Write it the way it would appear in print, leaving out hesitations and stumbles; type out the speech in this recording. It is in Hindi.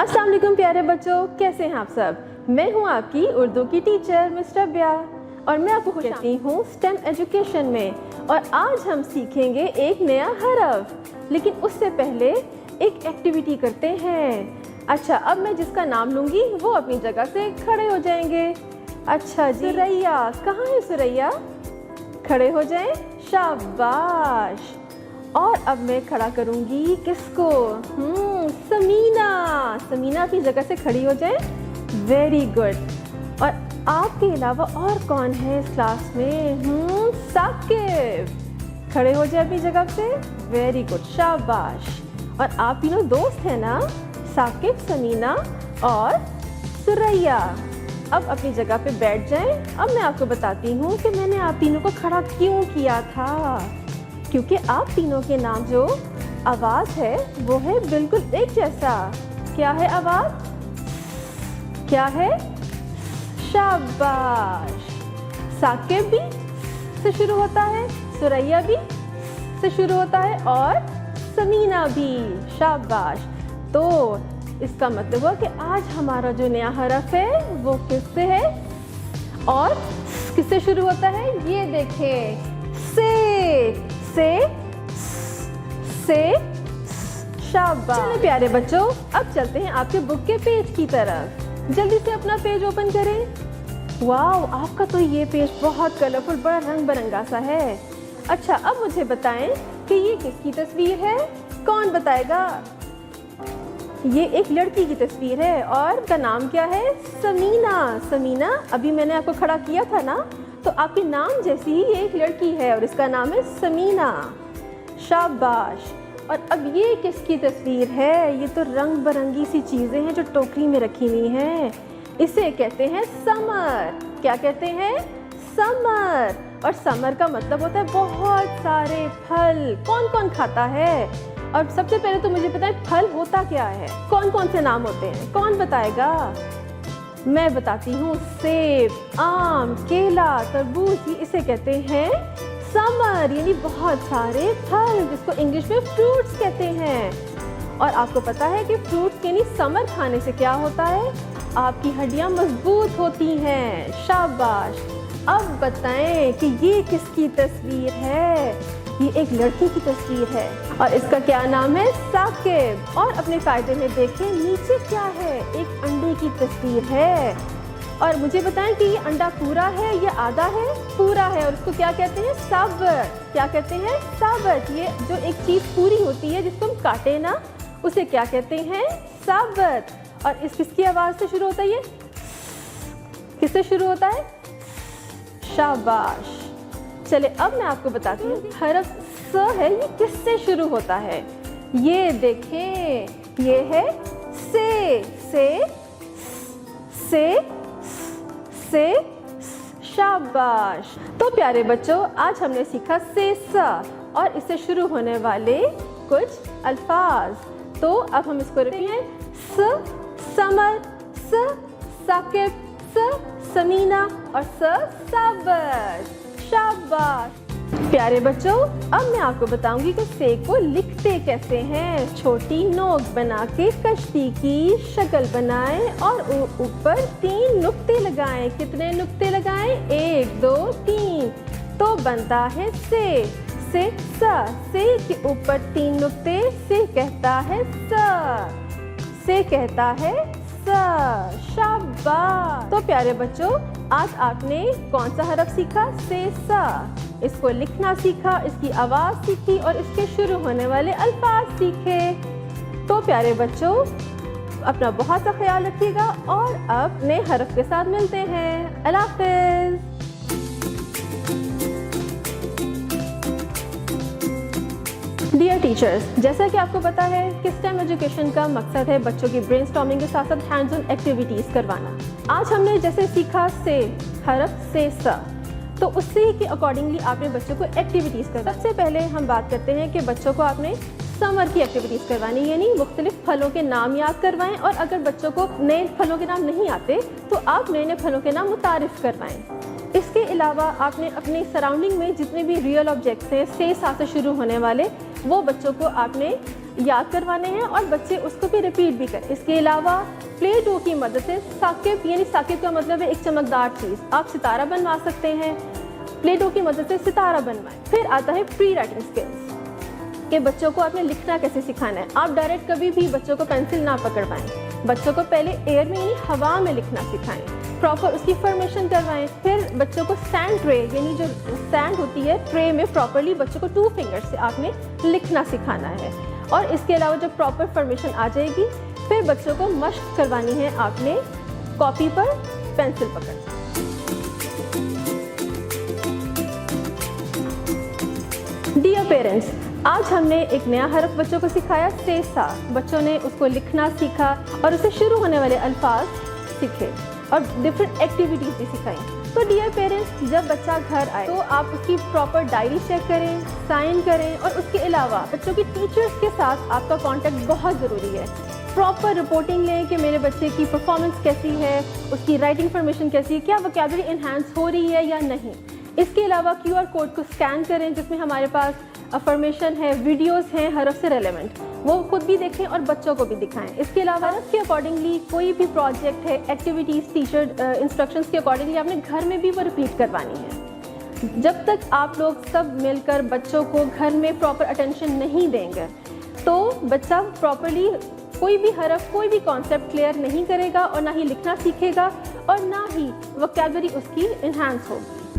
अस्सलाम वालेकुम प्यारे बच्चों, कैसे हैं आप सब। मैं हूं आपकी उर्दू की टीचर मिस्टर ब्या और मैं आपको खुश कहती हूँ स्टेम एजुकेशन में। और आज हम सीखेंगे एक नया हरफ, लेकिन उससे पहले एक एक्टिविटी करते हैं। अच्छा, अब मैं जिसका नाम लूँगी वो अपनी जगह से खड़े हो जाएंगे। अच्छा जी, सुरैया कहाँ है? सुरैया खड़े हो जाएं, शाबाश। और अब मैं खड़ा करूँगी किसको? समीना। समीना अपनी जगह से खड़ी हो जाए, वेरी गुड। और आपके अलावा और कौन है इस क्लास में? साकिब, खड़े हो जाए अपनी जगह से, वेरी गुड, शाबाश। और आप तीनों दोस्त हैं ना, साकिब, समीना और सुरैया। अब अपनी जगह पे बैठ जाएं। अब मैं आपको बताती हूँ कि मैंने आप तीनों को खड़ा क्यों किया था। क्योंकि आप तीनों के नाम जो आवाज़ है वो है बिल्कुल एक जैसा। क्या है आवाज़? क्या है? शाबाश। साकिब भी से शुरू होता है, सुरैया भी से शुरू होता है और समीना भी, शाबाश। तो इसका मतलब हुआ कि आज हमारा जो नया हरफ है वो किससे है और किससे शुरू होता है? ये देखें, से शाबाश। चलिए प्यारे बच्चों, अब चलते हैं आपके बुक के पेज की तरफ। जल्दी से अपना पेज ओपन करें। वाओ, आपका तो ये पेज बहुत कलरफुल, बड़ा रंग बिरंगा सा है। अच्छा, अब मुझे बताएं कि ये किसकी तस्वीर है? कौन बताएगा? ये एक लड़की की तस्वीर है और उसका नाम क्या है? समीना। समीना, अभी मैंने आपको खड़ा किया था ना, तो आपके नाम जैसी ही ये एक लड़की है और इसका नाम है समीना, शाबाश। और अब ये किसकी तस्वीर है? ये तो रंग बिरंगी सी चीज़ें हैं जो टोकरी में रखी हुई हैं। इसे कहते हैं समर। क्या कहते हैं? समर। और समर का मतलब होता है बहुत सारे फल। कौन कौन खाता है? और सबसे पहले तो मुझे बताएं, फल होता क्या है? कौन कौन से नाम होते हैं? कौन बताएगा? मैं बताती हूँ, सेब, आम, केला, तरबूज, इसे कहते हैं समर, यानी बहुत सारे फल, जिसको इंग्लिश में फ्रूट्स कहते हैं। और आपको पता है कि फ्रूट्स यानी समर खाने से क्या होता है? आपकी हड्डियाँ मजबूत होती हैं, शाबाश। अब बताएं कि ये किसकी तस्वीर है? ये एक लड़की की तस्वीर है और इसका क्या नाम है? साकिब। और अपने फायदे में देखें नीचे क्या है? एक अंडे की तस्वीर है। और मुझे बताएं कि ये अंडा पूरा है या आधा है? पूरा है। और उसको क्या कहते हैं? साबत। क्या कहते हैं? साबत। ये जो एक चीज़ पूरी होती है जिसको हम काटे ना, उसे क्या कहते हैं? साबत। और इस किसकी आवाज़ से शुरू होता है? ये किससे शुरू होता है? शाबाश। चले, अब मैं आपको बताती हूँ हरफ स है, ये किससे शुरू होता है? ये देखें, ये है से शाबाश। तो प्यारे बच्चों, आज हमने सीखा से स और इससे शुरू होने वाले कुछ अल्फाज। तो अब हम इसको रखेंगे, स समर, स साकिब, स समीना और स साबर, शाबाश। प्यारे बच्चों, अब मैं आपको बताऊंगी कि से को लिखते कैसे हैं। छोटी नोक बना के कश्ती की शक्ल बनाएं और ऊपर 3 नुक्ते लगाएं। कितने नुक्ते लगाएं? 1 2 3, तो बनता है से सा। से के ऊपर 3 नुक्ते, से कहता है सा, से कहता है सा, शाबाश। तो प्यारे बच्चों, आज आपने कौन सा हरफ सीखा? से सा। इसको लिखना सीखा, इसकी आवाज़ सीखी और इसके शुरू होने वाले अल्फाज सीखे। तो प्यारे बच्चों, अपना बहुत सा ख्याल रखिएगा और अब नए हरफ के साथ मिलते हैं। अल्लाह हाफ़िज़। डियर टीचर्स, जैसा कि आपको पता है कि स्टेम एजुकेशन का मकसद है बच्चों की ब्रेनस्टॉर्मिंग के साथ साथ हैंड्स ऑन एक्टिविटीज़ करवाना। आज हमने जैसे सीखा से हरफ से सा, तो उससे के अकॉर्डिंगली आपने बच्चों को एक्टिविटीज़ करना। सबसे पहले हम बात करते हैं कि बच्चों को आपने समर की एक्टिविटीज़ करवानी, यानी मुख्तलिफ फलों के नाम याद करवाएं। और अगर बच्चों को नए फलों के नाम नहीं आते तो आप नए नए फलों के नाम मुतारिफ करवाएं। इसके अलावा आपने अपने सराउंडिंग में जितने भी रियल ऑब्जेक्ट्स हैं से सा से शुरू होने वाले, वो बच्चों को आपने याद करवाने हैं और बच्चे उसको भी रिपीट भी करें। इसके अलावा प्ले डो की मदद से साकिब, यानी साकिब का मतलब है एक चमकदार चीज़, आप सितारा बनवा सकते हैं। प्ले डो की मदद से सितारा बनवाएं। फिर आता है प्री राइटिंग स्किल्स, कि बच्चों को आपने लिखना कैसे सिखाना है। आप डायरेक्ट कभी भी बच्चों को पेंसिल ना पकड़वाएं, बच्चों को पहले एयर में यानी हवा में लिखना सिखाएं, प्रॉपर उसकी फॉर्मेशन करवाएं। फिर बच्चों को सैंड ट्रे, यानी जो सैंड होती है ट्रे में, प्रॉपरली बच्चों को 2 फिंगर्स से आपने लिखना सिखाना है। और इसके अलावा जब प्रॉपर फॉर्मेशन आ जाएगी, फिर बच्चों को मश्क करवानी है आपने कॉपी पर पेंसिल पकड़। डियर पेरेंट्स, आज हमने एक नया हरफ बच्चों को सिखाया, से सा। बच्चों ने उसको लिखना सीखा और उससे शुरू होने वाले अल्फाज सीखे और डिफरेंट एक्टिविटीज़ भी सिखाई। तो डियर पेरेंट्स, जब बच्चा घर आए तो आप उसकी प्रॉपर डायरी चेक करें, साइन करें और उसके अलावा बच्चों की टीचर्स के साथ आपका कांटेक्ट बहुत ज़रूरी है। प्रॉपर रिपोर्टिंग लें कि मेरे बच्चे की परफॉर्मेंस कैसी है, उसकी राइटिंग फॉर्मेशन कैसी है, क्या वोकैबुलरी इन्हांस हो रही है या नहीं। इसके अलावा QR कोड को स्कैन करें जिसमें हमारे पास अफर्मेशन है, वीडियोस हैं हरफ से रेलेवेंट, वो खुद भी देखें और बच्चों को भी दिखाएं। इसके अलावा हरफ के अकॉर्डिंगली कोई भी प्रोजेक्ट है, एक्टिविटीज़, टीचर इंस्ट्रक्शंस के अकॉर्डिंगली आपने घर में भी वो रिपीट करवानी है। जब तक आप लोग सब मिलकर बच्चों को घर में प्रॉपर अटेंशन नहीं देंगे तो बच्चा प्रॉपरली कोई भी हरफ, कोई भी कॉन्सेप्ट क्लियर नहीं करेगा और ना ही लिखना सीखेगा और ना ही वोकैबुलरी उसकी इन्हांस होगी।